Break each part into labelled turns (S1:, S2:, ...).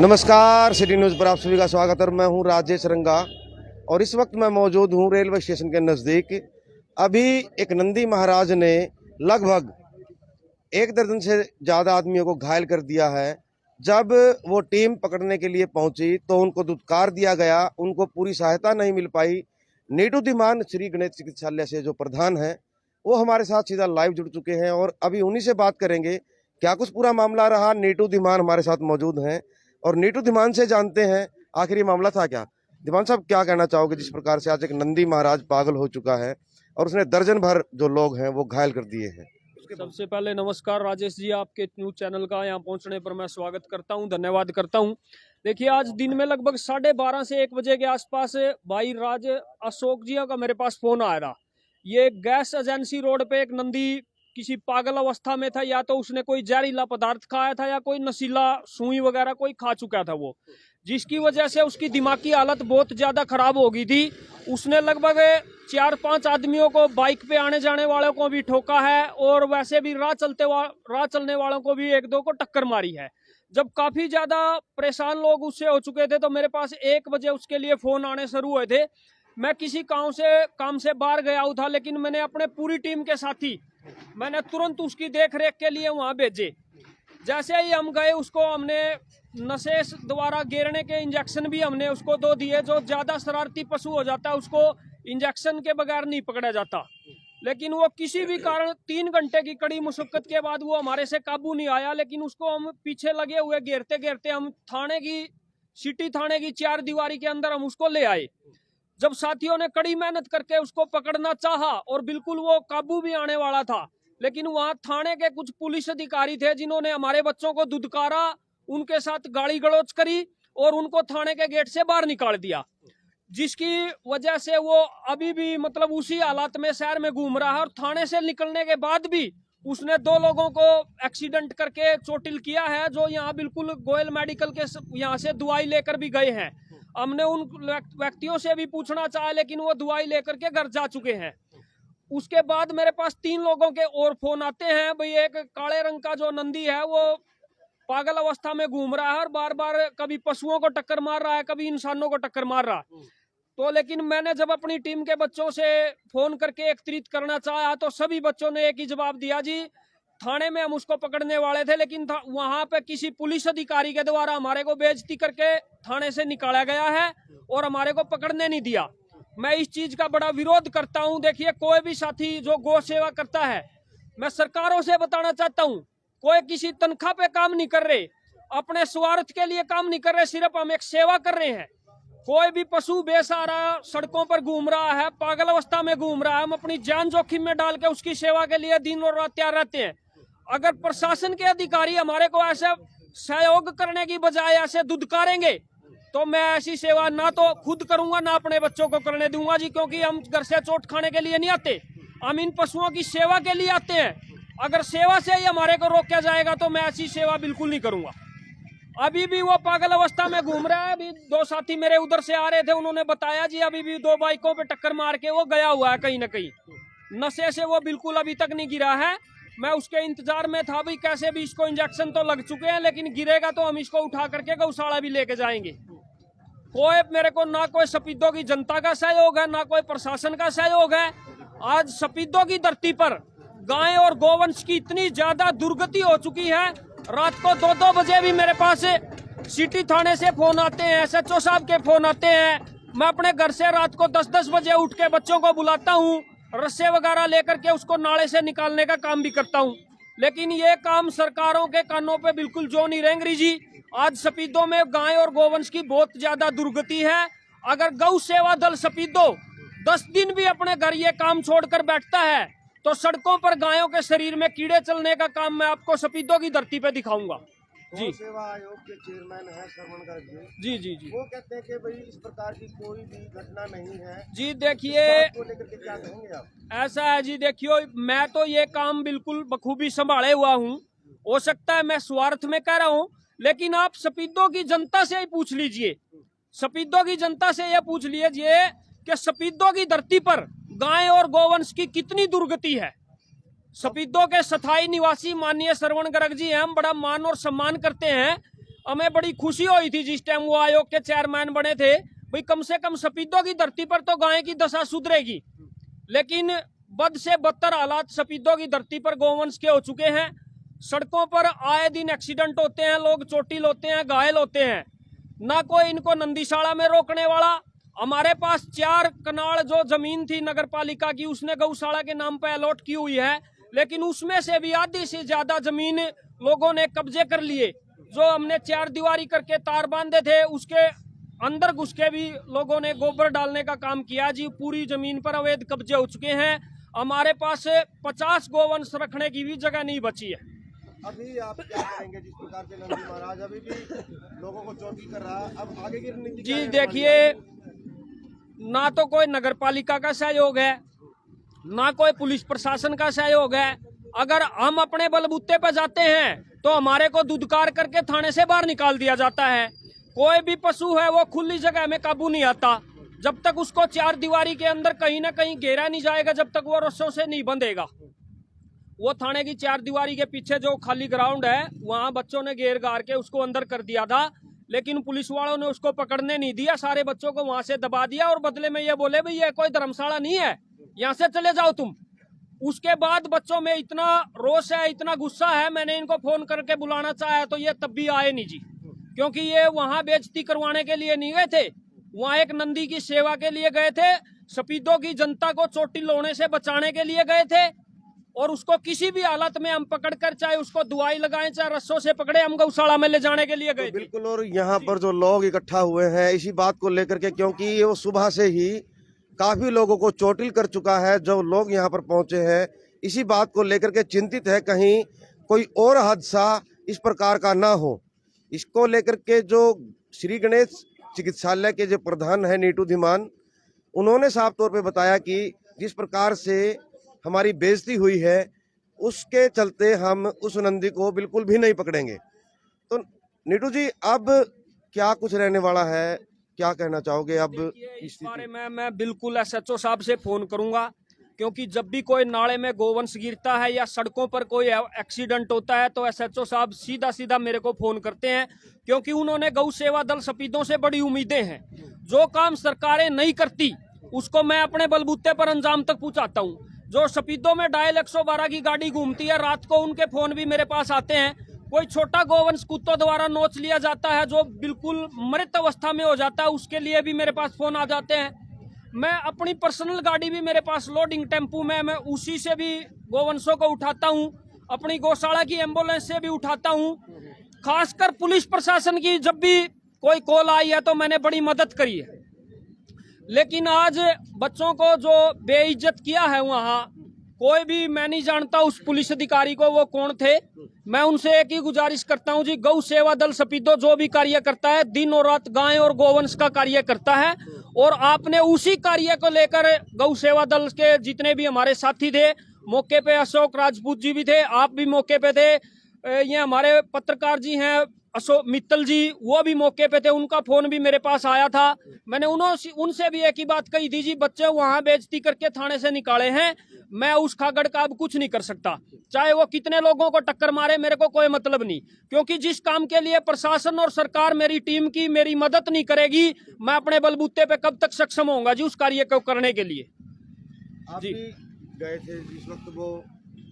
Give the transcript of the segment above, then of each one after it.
S1: नमस्कार, city news पर आप सभी का स्वागत है। मैं हूं राजेश रंगा और इस वक्त मैं मौजूद हूं रेलवे स्टेशन के नज़दीक। अभी एक नंदी महाराज ने लगभग 1 दर्जन से ज़्यादा आदमियों को घायल कर दिया है। जब वो टीम पकड़ने के लिए पहुंची तो उनको दुत्कार दिया गया, उनको पूरी सहायता नहीं मिल पाई। नीटू धीमान श्री गणेश चिकित्सालय से जो प्रधान हैं वो हमारे साथ सीधा लाइव जुड़ चुके हैं और अभी उन्हीं से बात करेंगे क्या कुछ पूरा मामला रहा। नीटू धीमान हमारे साथ मौजूद हैं और नीटू धीमान से जानते हैं आखिर ये मामला था क्या। धीमान साहब, क्या कहना चाहोगे जिस प्रकार से आज एक नंदी महाराज पागल हो चुका है और उसने दर्जन भर जो लोग हैं वो घायल कर दिए हैं।
S2: सबसे पहले नमस्कार राजेश जी, आपके न्यूज चैनल का यहाँ पहुँचने पर मैं स्वागत करता हूँ, धन्यवाद करता हूँ। देखिए, आज दिन में लगभग 12:30 से 1 बजे के आसपास भाई राज अशोक जी का मेरे पास फोन आया था। ये गैस एजेंसी रोड पे एक नंदी किसी पागल अवस्था में था, या तो उसने कोई जहरीला पदार्थ खाया था या कोई नशीला सुई वगैरह कोई खा चुका था वो, जिसकी वजह से उसकी दिमागी हालत बहुत ज्यादा खराब हो गई थी। उसने लगभग 4-5 आदमियों को, बाइक पे आने जाने वालों को भी ठोका है और वैसे भी राह चलने वालों को भी 1-2 को टक्कर मारी है। जब काफी ज्यादा परेशान लोग उससे हो चुके थे तो मेरे पास 1 बजे उसके लिए फोन आने शुरू हुए थे। मैं किसी काम से बाहर गया हुआ था, लेकिन मैंने अपने पूरी टीम के साथी मैंने तुरंत उसकी देख रेख के लिए वहां भेजे। जैसे ही हम गए, उसको हमने नशे द्वारा गिरने के इंजेक्शन भी हमने उसको 2 दिए। जो ज्यादा शरारती पशु हो जाता है उसको इंजेक्शन के बगैर नहीं पकड़ा जाता, लेकिन वो किसी भी कारण 3 घंटे की कड़ी मुशक्कत के बाद वो हमारे से काबू नहीं आया। लेकिन उसको हम पीछे लगे हुए घेरते घेरते हम सिटी थाने की 4 दीवारी के अंदर हम उसको ले आए। जब साथियों ने कड़ी मेहनत करके उसको पकड़ना चाहा और बिल्कुल वो काबू भी आने वाला था, लेकिन वहां थाने के कुछ पुलिस अधिकारी थे जिन्होंने हमारे बच्चों को धुतकारा, उनके साथ गाली गलौज करी और उनको थाने के गेट से बाहर निकाल दिया, जिसकी वजह से वो अभी भी मतलब उसी हालात में शहर में घूम रहा है। और थाने से निकलने के बाद भी उसने 2 लोगों को एक्सीडेंट करके चोटिल किया है, जो यहाँ बिल्कुल गोयल मेडिकल के यहाँ से दवाई लेकर भी गए हैं। हमने उन व्यक्तियों से भी पूछना चाहा, लेकिन वो दवाई लेकर के घर जा चुके हैं। उसके बाद मेरे पास 3 लोगों के और फोन आते हैं। भाई, एक काले रंग का जो नंदी है वो पागल अवस्था में घूम रहा है और बार बार कभी पशुओं को टक्कर मार रहा है, कभी इंसानों को टक्कर मार रहा है। तो लेकिन मैंने जब अपनी टीम के बच्चों से फोन करके एकत्रित करना चाहा तो सभी बच्चों ने एक ही जवाब दिया, जी थाने में हम उसको पकड़ने वाले थे, लेकिन वहां पे किसी पुलिस अधिकारी के द्वारा हमारे को बेइज्जती करके थाने से निकाला गया है और हमारे को पकड़ने नहीं दिया। मैं इस चीज का बड़ा विरोध करता हूं। देखिए, कोई भी साथी जो गौ सेवा करता है, मैं सरकारों से बताना चाहता हूं, कोई किसी तनख्वाह पे काम नहीं कर रहे, अपने स्वार्थ के लिए काम नहीं कर रहे, सिर्फ हम एक सेवा कर रहे हैं। कोई भी पशु बेसहारा सड़कों पर घूम रहा है, पागल अवस्था में घूम रहा है, हम अपनी जान जोखिम में डाल के उसकी सेवा के लिए दिन और रात तैयार रहते हैं। अगर प्रशासन के अधिकारी हमारे को ऐसे सहयोग करने की बजाय ऐसे दुदकारेंगे तो मैं ऐसी सेवा ना तो खुद करूंगा ना अपने बच्चों को करने दूंगा जी, क्योंकि हम घर से चोट खाने के लिए नहीं आते, हम इन पशुओं की सेवा के लिए आते हैं। अगर सेवा से ही हमारे को रोका जाएगा तो मैं ऐसी सेवा बिल्कुल नहीं करूंगा। अभी भी वो पागल अवस्था में घूम रहा है। अभी 2 साथी मेरे उधर से आ रहे थे, उन्होंने बताया जी अभी भी 2 बाइकों पे टक्कर मार के वो गया हुआ है कहीं ना कहीं। नशे से वो बिल्कुल अभी तक नहीं गिरा है। मैं उसके इंतजार में था, भाई कैसे भी इसको इंजेक्शन तो लग चुके हैं, लेकिन गिरेगा तो हम इसको उठा करके गौशाला भी लेके जाएंगे। कोई मेरे को ना कोई सपीदों की जनता का सहयोग है, ना कोई प्रशासन का सहयोग है। आज सपीदों की धरती पर गाय और गोवंश की इतनी ज्यादा दुर्गति हो चुकी है, रात को 2-2 बजे भी मेरे पास सिटी थाने से फोन आते हैं, SHO साहब के फोन आते हैं। मैं अपने घर से रात को 10-10 बजे उठ के बच्चों को बुलाता हूँ, रस्से वगैरह लेकर के उसको नाले से निकालने का काम भी करता हूँ, लेकिन ये काम सरकारों के कानों पे बिल्कुल जो नहीं रेंग रही जी। आज सपीदों में गाय और गोवंश की बहुत ज्यादा दुर्गति है। अगर गौ सेवा दल सपीदो 10 दिन भी अपने घर ये काम छोड़कर बैठता है तो सड़कों पर गायों के शरीर में कीड़े चलने का काम मैं आपको सपीदों की धरती पे दिखाऊंगा जी।
S1: सेवा आयोग के चेयरमैन है श्रवण गर्ग
S2: जी,
S1: वो कहते हैं कि भाई इस प्रकार की कोई भी घटना नहीं है
S2: जी। देखिए,
S1: को लेकर के क्या कहेंगे आप?
S2: ऐसा है जी, देखियो मैं तो ये काम बिल्कुल बखूबी संभाले हुआ हूँ। हो सकता है मैं स्वार्थ में कह रहा हूँ, लेकिन आप सपीदों की जनता से ही पूछ लीजिए, सपीदों की जनता से यह पूछ लीजिए कि सपीदों की धरती पर गाय और गोवंश की कितनी दुर्गति है। सपीदों के स्थायी निवासी माननीय श्रवण गर्ग जी हैं, हम बड़ा मान और सम्मान करते हैं। हमें बड़ी खुशी हुई थी जिस टाइम वो आयोग के चेयरमैन बने थे, भाई कम से कम सफेदों की धरती पर तो गाय की दशा सुधरेगी। लेकिन बद से बदतर हालात सफेदों की धरती पर गौवंश के हो चुके हैं। सड़कों पर आए दिन एक्सीडेंट होते हैं, लोग चोटिल होते हैं, घायल होते हैं, ना कोई इनको नंदीशाला में रोकने वाला। हमारे पास 4 कनाल जो जमीन थी नगर पालिका की, उसने गौशाला के नाम पर अलॉट की हुई है, लेकिन उसमें से भी आधी से ज्यादा जमीन लोगों ने कब्जे कर लिए। जो हमने 4 दीवारी करके तार बांधे थे, उसके अंदर घुस के भी लोगों ने गोबर डालने का काम किया जी। पूरी जमीन पर अवैध कब्जे हो चुके हैं। हमारे पास 50 गोवंश रखने की भी जगह नहीं बची है।
S1: अभी आप क्या करेंगे जिस प्रकार से नंदी महाराज अभी भी लोगों को चोटी कर रहा है, अब आगे की रणनीति क्या
S2: जी
S1: है?
S2: देखिए, ना तो कोई नगर पालिका का सहयोग है, ना कोई पुलिस प्रशासन का सहयोग है। अगर हम अपने बलबूते पर जाते हैं तो हमारे को दुदकार करके थाने से बाहर निकाल दिया जाता है। कोई भी पशु है वो खुली जगह में काबू नहीं आता। जब तक उसको 4 दीवारी के अंदर कहीं ना कहीं घेरा नहीं जाएगा, जब तक वो रस्सों से नहीं बंधेगा। वो थाने की 4 दीवारी के पीछे जो खाली ग्राउंड है, वहां बच्चों ने घेर घार के उसको अंदर कर दिया था, लेकिन पुलिस वालों ने उसको पकड़ने नहीं दिया। सारे बच्चों को वहां से दबा दिया और बदले में ये बोले भाई ये कोई धर्मशाला नहीं है, यहाँ से चले जाओ तुम। उसके बाद बच्चों में इतना रोष है, इतना गुस्सा है, मैंने इनको फोन करके बुलाना चाहा तो ये तब भी आए नहीं जी। क्योंकि ये वहां बेइज्जती करवाने के लिए नहीं गए थे, वहां एक नंदी की सेवा के लिए गए थे। सफेदों की जनता को चोटिल होने से बचाने के लिए गए थे, और उसको किसी भी हालत में हम पकड़कर, चाहे उसको दवाई लगाएं, चाहे रस्सों से पकड़े, हम गौशाला में ले जाने के लिए गए थे।
S1: बिल्कुल। और यहाँ पर जो लोग इकट्ठा हुए हैं इसी बात को लेकर के, क्योंकि वो सुबह से ही काफी लोगों को चोटिल कर चुका है। जो लोग यहाँ पर पहुंचे हैं इसी बात को लेकर के चिंतित है, कहीं कोई और हादसा इस प्रकार का ना हो। इसको लेकर के जो श्री गणेश चिकित्सालय के जो प्रधान है नीटू धीमान, उन्होंने साफ तौर पे बताया कि जिस प्रकार से हमारी बेइज्जती हुई है उसके चलते हम उस नंदी को बिल्कुल भी नहीं पकड़ेंगे। तो नीटू जी, अब क्या कुछ रहने वाला है, क्या कहना चाहोगे अब
S2: इस बारे में मैं बिल्कुल एसएचओ साहब से फोन करूंगा, क्योंकि जब भी कोई नाले में गोवंश गिरता है या सड़कों पर कोई एक्सीडेंट होता है तो एसएचओ साहब सीधा सीधा मेरे को फोन करते हैं, क्योंकि उन्होंने गौ सेवा दल सफेदों से बड़ी उम्मीदें हैं। जो काम सरकारें नहीं करती उसको मैं अपने बलबूते पर अंजाम तक पहुंचाता हूं। जो सफेदों में डायल 112 की गाड़ी घूमती है, रात को उनके फोन भी मेरे पास आते हैं। कोई छोटा गोवंश कुत्तों द्वारा नोच लिया जाता है जो बिल्कुल मृत अवस्था में हो जाता है, उसके लिए भी मेरे पास फोन आ जाते हैं। मैं अपनी पर्सनल गाड़ी भी मेरे पास, लोडिंग टेम्पू में, मैं उसी से भी गोवंशों को उठाता हूं। अपनी गौशाला की एम्बुलेंस से भी उठाता हूं। खासकर पुलिस प्रशासन की जब भी कोई कॉल आई है तो मैंने बड़ी मदद करी है। लेकिन आज बच्चों को जो बेइज्जत किया है वहां, कोई भी, मैं नहीं जानता उस पुलिस अधिकारी को वो कौन थे। मैं उनसे एक ही गुजारिश करता हूं जी, गौ सेवा दल सफेदों जो भी कार्य करता है दिन और रात गाय और गोवंश का कार्य करता है, और आपने उसी कार्य को लेकर गौ सेवा दल के जितने भी हमारे साथी थे, मौके पे अशोक राजपूत जी भी थे, आप भी मौके पे थे, ये हमारे पत्रकार जी हैं अशोक मित्तल जी, वो भी मौके पे थे, उनका फोन भी मेरे पास आया था। मैंने उनसे भी एक ही बात कही थी जी, बच्चे वहां बेइज्जती करके थाने से निकाले हैं, मैं उस खागड़ का अब कुछ नहीं कर सकता, चाहे वो कितने लोगों को टक्कर मारे, मेरे को कोई मतलब नहीं। क्योंकि जिस काम के लिए प्रशासन और सरकार मेरी टीम की मेरी मदद नहीं करेगी, मैं अपने बलबूते पे कब तक सक्षम होऊंगा जी उस कार्य को करने के लिए।
S1: आप
S2: जी।
S1: भी गए थे जिस वक्त वो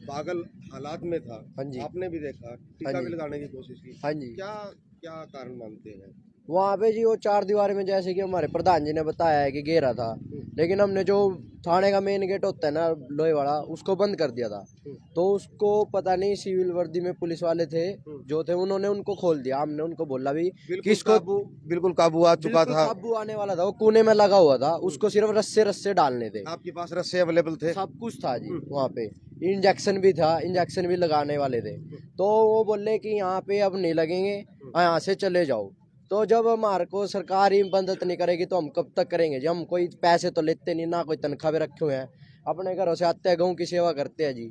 S1: पागल हालात में था,
S3: हाँ जी।
S1: आपने भी देखा, टीका
S3: हाँ
S1: भी
S3: जी।
S1: लगाने की कोशिश की,
S3: हाँ जी।
S1: क्या क्या कारण मानते हैं?
S3: वहाँ पे जी वो 4 दीवारी में, जैसे कि हमारे प्रधान जी ने बताया है कि घेरा था, लेकिन हमने जो थाने का मेन गेट होता है ना लोहे वाला, उसको बंद कर दिया था। तो उसको पता नहीं सिविल वर्दी में पुलिस वाले थे जो थे, उन्होंने उनको खोल दिया। हमने उनको बोला भी किसको,
S1: बिल्कुल काबू आ चुका था।
S3: काबू आने वाला था, वो कोने में लगा हुआ था, उसको सिर्फ रस्से डालने थे।
S1: आपके पास रस्से अवेलेबल थे?
S3: सब कुछ था जी वहाँ पे, इंजेक्शन भी था, इंजेक्शन भी लगाने वाले थे। तो वो बोले कि यहाँ पे अब नहीं लगेंगे, यहाँ से चले जाओ। तो जब हमारे को सरकार ही मदद नहीं करेगी तो हम कब तक करेंगे जी। हम कोई पैसे तो लेते नहीं, ना कोई तनख्वाह भी रखे हुए हैं, अपने घरों से आते हैं, गाँव की सेवा करते हैं जी,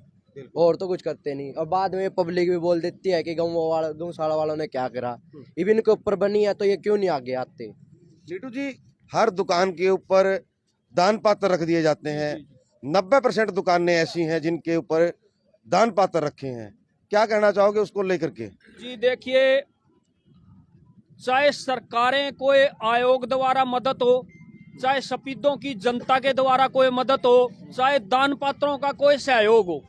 S3: और तो कुछ करते नहीं। और बाद में पब्लिक भी बोल देती है कि गौशाला वालों ने क्या करा, इवन इनके ऊपर बनी है तो ये क्यों नहीं आगे आते।
S1: नीटू जी, हर दुकान के ऊपर दान पात्र रख दिए जाते हैं, 90% दुकानें ऐसी हैं जिनके ऊपर दान पात्र रखे हैं, क्या कहना चाहोगे उसको लेकर के?
S2: जी देखिए, चाहे सरकारें कोई आयोग द्वारा मदद हो, चाहे सफेदों की जनता के द्वारा कोई मदद हो, चाहे दान पात्रों का कोई सहयोग हो,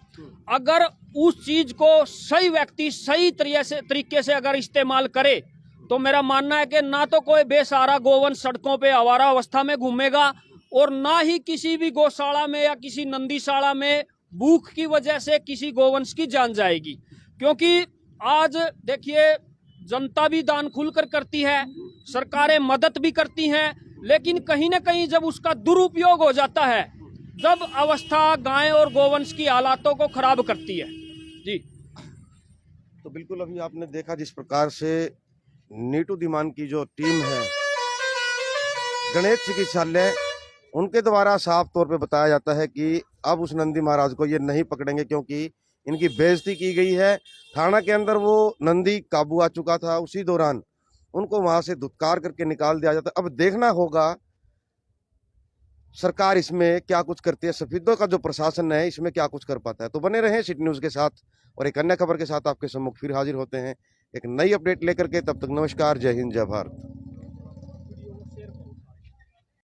S2: अगर उस चीज को सही व्यक्ति सही तरीके से अगर इस्तेमाल करे तो मेरा मानना है कि ना तो कोई बेसहारा गोवंश सड़कों पे आवारा अवस्था में घूमेगा और ना ही किसी भी गौशाला में या किसी नंदीशाला में भूख की वजह से किसी गोवंश की जान जाएगी। क्योंकि आज देखिए जनता भी दान खुलकर करती है, सरकारें मदद भी करती हैं, लेकिन कहीं ना कहीं जब उसका दुरुपयोग हो जाता है, जब अवस्था गाय और गोवंश की हालातों को खराब करती है। जी
S1: तो बिल्कुल अभी आपने देखा जिस प्रकार से नीटू दीमान की जो टीम है गणेश चिकित्सालय, उनके द्वारा साफ तौर पे बताया जाता है कि अब उस नंदी महाराज को ये नहीं पकड़ेंगे क्योंकि इनकी बेइज्जती की गई है। थाना के अंदर वो नंदी काबू आ चुका था, उसी दौरान उनको वहां से धुतकार करके निकाल दिया जाता। अब देखना होगा सरकार इसमें क्या कुछ करती है, सफेदों का जो प्रशासन है इसमें क्या कुछ कर पाता है। तो बने रहें सिटी न्यूज़ के साथ और एक अन्य खबर के साथ आपके सम्मुख फिर हाजिर होते हैं एक नई अपडेट लेकर के। तब तक नमस्कार, जय हिंद, जय भारत।